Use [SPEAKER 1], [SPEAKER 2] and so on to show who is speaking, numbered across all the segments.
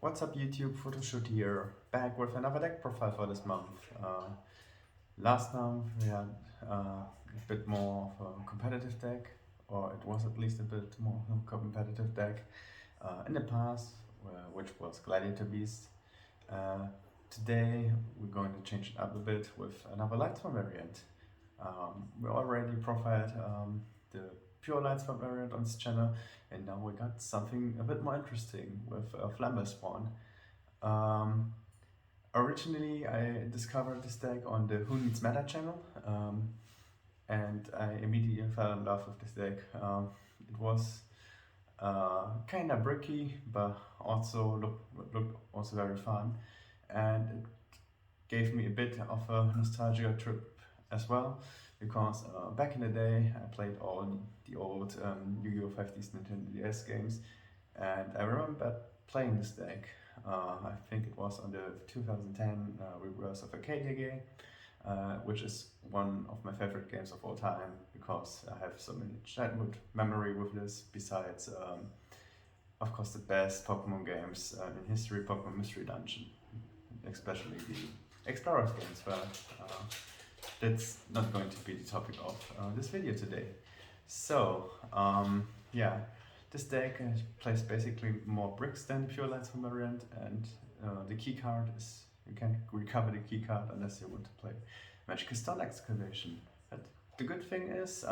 [SPEAKER 1] What's up YouTube, Photoshoot here, back with another deck profile for this month. Last month we had a bit more of a competitive deck, or it was at least a bit more of a competitive deck in the past, which was Gladiator Beast. Today we're going to change it up a bit with another Lightsworn variant. We already profiled the pure Lightsworn variant on this channel, and now we got something a bit more interesting with Flamvellsworn. Originally I discovered this deck on the Who Needs Meta channel, and I immediately fell in love with this deck. It was kinda bricky, but also looked also very fun, and it gave me a bit of a nostalgia trip as well, because back in the day I played all the old Yu-Gi-Oh! 50s Nintendo DS games, and I remember playing this deck. I think it was on the 2010 Reverse of Arcadia game, which is one of my favorite games of all time, because I have so many childhood memory with this, besides of course the best Pokemon games in history, Pokemon Mystery Dungeon, especially the Explorers games, but that's not going to be the topic of this video today. So yeah, this deck plays basically more bricks than the pure Lightsworn variant, and the key card is, you can't recover the key card unless you want to play Magical Stone Excavation. But the good thing is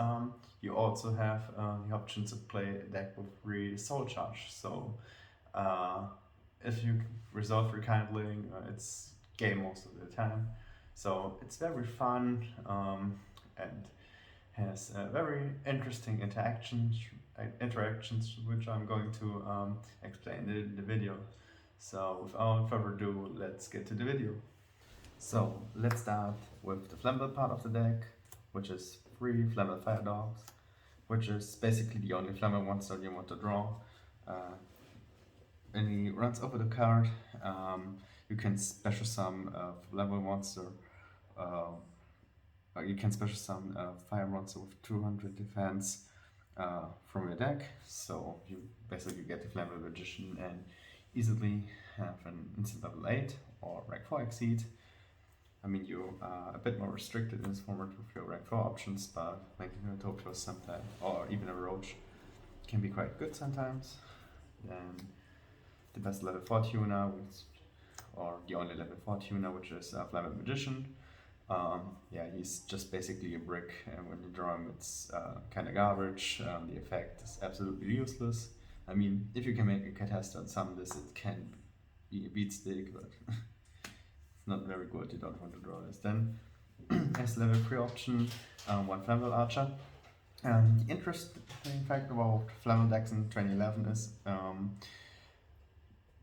[SPEAKER 1] you also have the option to play a deck with 3 Soul Charge. So if you resolve Rekindling, it's game most of the time. So it's very fun and has very interesting interactions, which I'm going to explain in the video. So without further ado, let's get to the video. So let's start with the Flamvell part of the deck, which is 3 Flamvell Fire Dogs, which is basically the only Flamvell monster you want to draw. When he runs over the card, you can special summon a Flamvell monster. You can special summon a fire monster with 200 defense from your deck, so you basically get the Flamvell Magician and easily have an instant level 8 or rank 4 exceed. I mean, you are a bit more restricted in this format with your rank 4 options, but like a Topos sometimes, or even a Roach, can be quite good sometimes. Then the best level 4 tuner, or the only level 4 tuner, which is Flamvell Magician. Yeah, he's just basically a brick, and when you draw him, it's kind of garbage. The effect is absolutely useless. I mean, if you can make a Catasta and summon this, it can be a beat stick, but it's not very good. You don't want to draw this. Then, as level 3 option, 1 Flamvell Archer. The interesting fact about Flamvell decks in 2011 is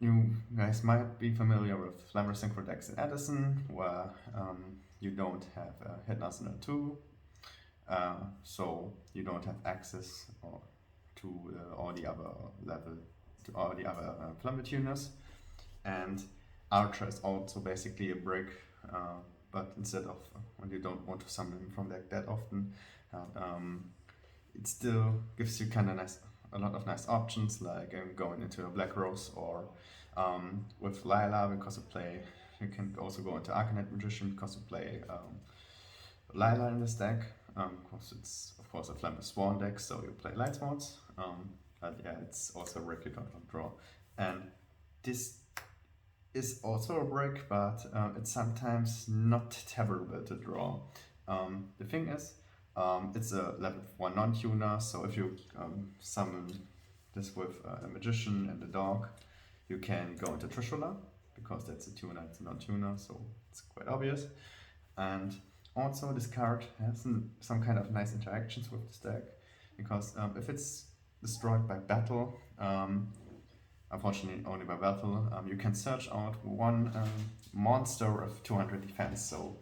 [SPEAKER 1] you guys might be familiar with Flamvell Synchro decks in Edison, where you don't have Hidden Arsenal 2, so you don't have access to all the other Flamvell tuners. And Archer is also basically a brick, but instead of, when you don't want to summon him from deck that often, it still gives you kind of a lot of nice options, like going into a Black Rose, or with Lila, because you can also go into Arcanite Magician because you play Lila in this deck. Because it's of course a Flamvellsworn deck, so you play Lightsworns. But yeah, it's also a brick you don't draw. And this is also a brick, but it's sometimes not terrible to draw. The thing is, it's a level 1 non-tuner, so if you summon this with a Magician and a Dog, you can go into Trishula, because that's a tuner, it's a non-tuner, so it's quite obvious. And also this card has some kind of nice interactions with this deck, because if it's destroyed by battle, unfortunately only by battle, you can search out 1 monster of 200 defense, so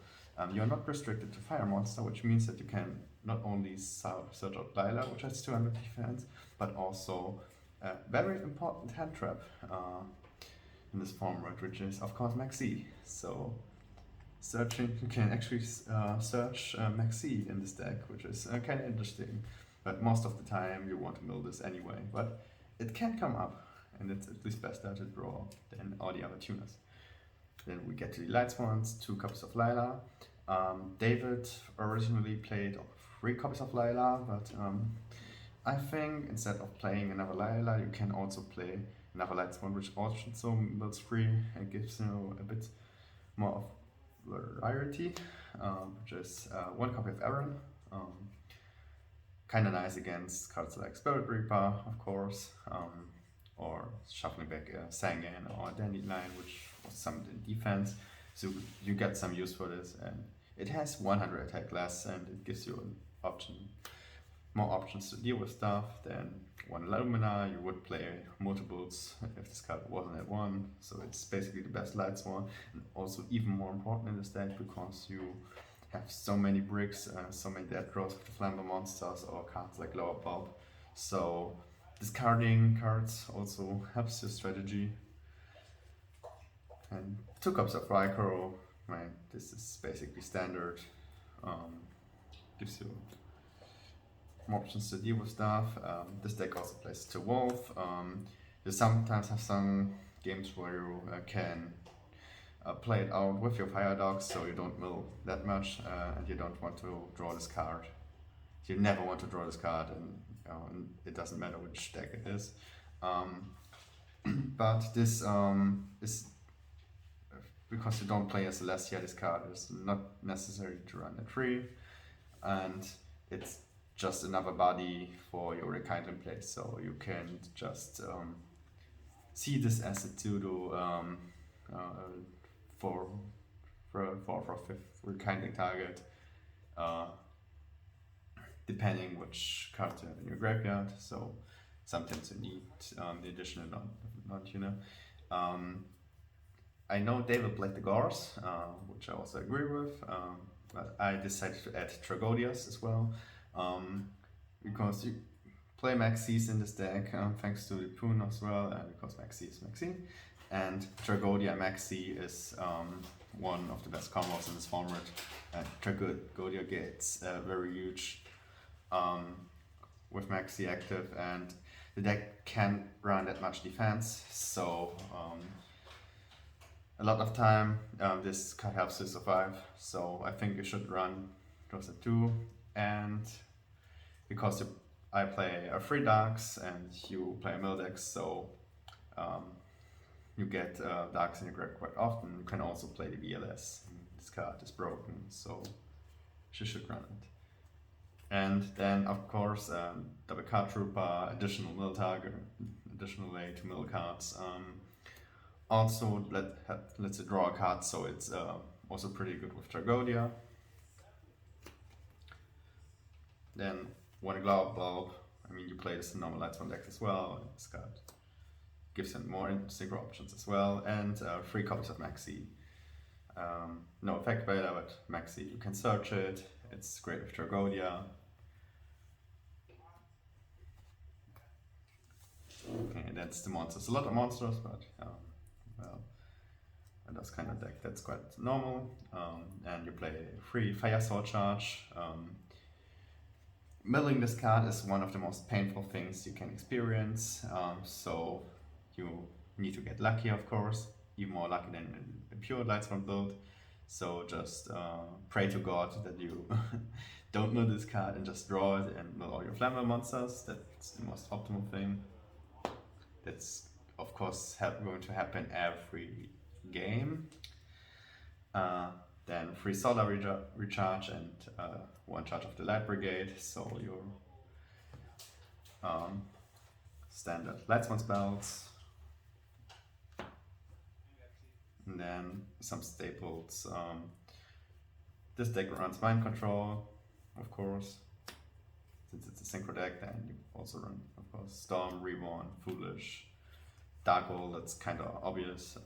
[SPEAKER 1] you're not restricted to fire monster, which means that you can not only search out Lila, which has 200 defense, but also a very important hand trap in this format, which is of course Maxi. So you can actually search Maxi in this deck, which is kind of interesting, but most of the time you want to mill this anyway, but it can come up. and it's at least better to draw than all the other tuners. Then we get to the lights ones, 2 copies of Lila. David originally played 3 copies of Lila, but I think instead of playing another Lila, you can also play another lights one, which also builds free and gives you a bit more of variety, which is 1 copy of Aaron. Kind of nice against cards like Spirit Reaper, of course, or shuffling back Sangan or Dandelion, which was summoned in defense. So you get some use for this, and it has 100 attack less, and it gives you an option, more options to deal with stuff. Then 1 Lumina, you would play multiples if this card wasn't at 1, so it's basically the best lights one, and also even more important in this deck because you have so many bricks, so many dead draws with the Flamvellsworn monsters or cards like Lower Bulb. So discarding cards also helps your strategy. And 2 cups of Raikoro, right? This is basically standard. Gives you more options to deal with stuff. This deck also plays to Wolf. You sometimes have some games where you can play it out with your Fire Dogs, so you don't mill that much, and you don't want to draw this card. You never want to draw this card, and it doesn't matter which deck it is. But this is because you don't play as Celestia, this card is not necessary to run a tree, and it's just another body for your rekindling place, so you can just see this as a pseudo for 5th rekindling target, depending which card you have in your graveyard. So sometimes you need the additional non-tuner. I know David played the Gors, which I also agree with, but I decided to add Tragodias as well, because you play Maxis in this deck, thanks to the Poon as well, and because Maxi is Maxi. And Tragodia Maxi is one of the best combos in this format. Tragodia gets very huge with Maxi active, and the deck can't run that much defense, so a lot of time this card helps you survive. So I think you should run those at 2, and because I play 3 Darks and you play a Mildex, so you get Darks in your grab quite often. You can also play the VLS. This card is broken, so you should run it. And then, of course, double card trooper, additional mill target, additional way to mill cards. Also, let's draw a card, so it's also pretty good with Tragodia. Then 1 Glow Bulb. I mean, you play this in normal Lights 1 decks as well. This card gives him more synchro options as well, and 3 copies of Maxi. No effect beta, but Maxi, you can search it. It's great with Tragodia. Okay, that's the monsters. A lot of monsters, but well, and that's kind of deck that's quite normal. And you play 3 Fire Sword Charge. Milling this card is one of the most painful things you can experience. So you need to get lucky, of course, even more lucky than a pure Lightsworn build. So just pray to God that you don't mill this card and just draw it and mill all your Flamvellsworn monsters. That's the most optimal thing. That's of course going to happen every game. Then 3 Solar Recharge and 1 charge of the Light Brigade, so your standard Lightsworn spells. And then some staples. This deck runs Mind Control, of course. Since it's a synchro deck, then you also run, of course, Storm, Reborn, Foolish, Dark Hole, that's kind of obvious.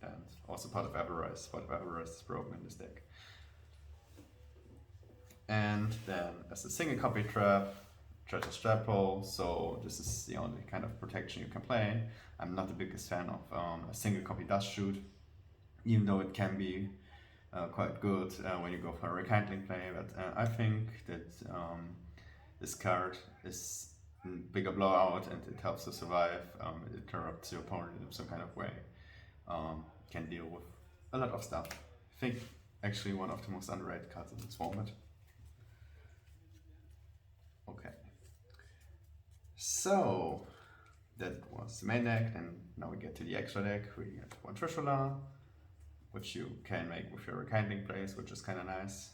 [SPEAKER 1] And also part of Avarice. Part of Avarice is broken in this deck. And then as a single copy trap, Treasure Strap Hole, so this is the only kind of protection you can play. I'm not the biggest fan of a single copy Dust Shoot, even though it can be quite good when you go for a rekindling play, but I think that this card is bigger blowout and it helps to survive. It interrupts your opponent in some kind of way. Can deal with a lot of stuff. I think actually one of the most underrated cards in this format. Okay. So that was the main deck, and now we get to the extra deck. We get one Trishula, which you can make with your Rekindling plays, which is kind of nice.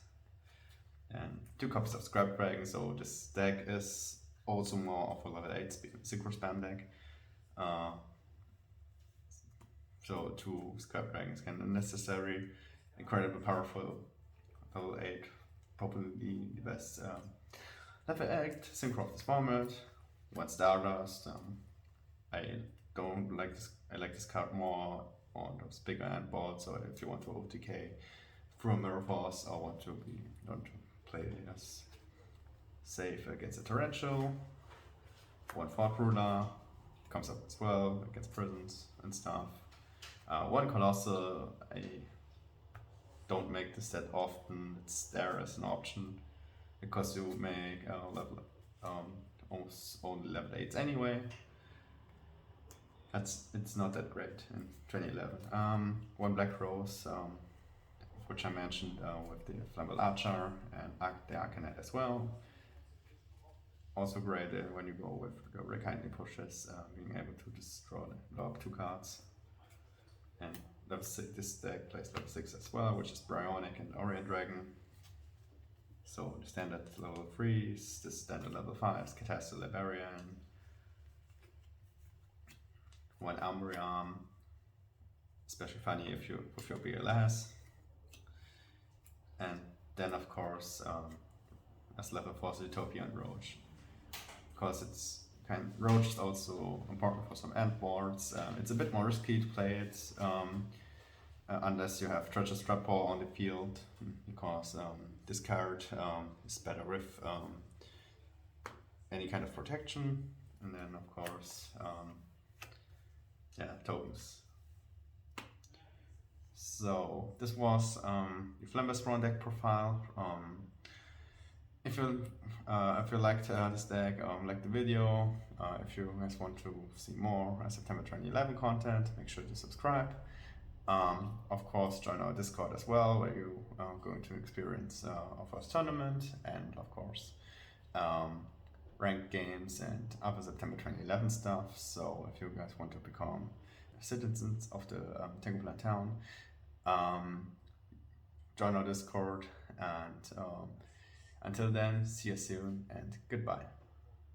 [SPEAKER 1] And 2 copies of Scrap Dragon, so this deck is also more of a level 8 synchro spam deck. So 2 Scrap Dragons kind of necessary, incredibly powerful, level 8, probably the best level 8 synchro of this format. 1 Stardust. I don't like this. I like this card more on those bigger end boards. So if you want to OTK through a Mirror Force or want to play as safe against a Torrential. 1 Fort Ruler comes up as well against prisons and stuff. 1 Colossal. I don't make this that often. It's there as an option because you make level almost only level 8s anyway. It's not that great in 2011. 1 Black Rose, which I mentioned with the Flamvellsworn Archer and the Arcanite as well. Also great when you go with the Rekindling pushes, being able to just log 2 cards. And level 6, this deck plays level 6 as well, which is Bryonic and Orient Dragon. So the standard level 3s, the standard level 5s, Catastrophe Liberian. 1 Umbreon, especially funny if you with your BLS. And then of course as level 4 Utopia and Roach. Because it's Roach is also important for some end boards. It's a bit more risky to play it unless you have Treacherous Trap Ball on the field, because this card is better with any kind of protection. And then of course tokens. So this was the Flamvellsworn deck profile. If you liked this deck, like the video, if you guys want to see more September 2011 content, make sure to subscribe. Of course, join our Discord as well, where you are going to experience our first tournament, and of course ranked games and other September 2011 stuff. So if you guys want to become citizens of the Tengu town, join our Discord, and until then, see you soon and goodbye.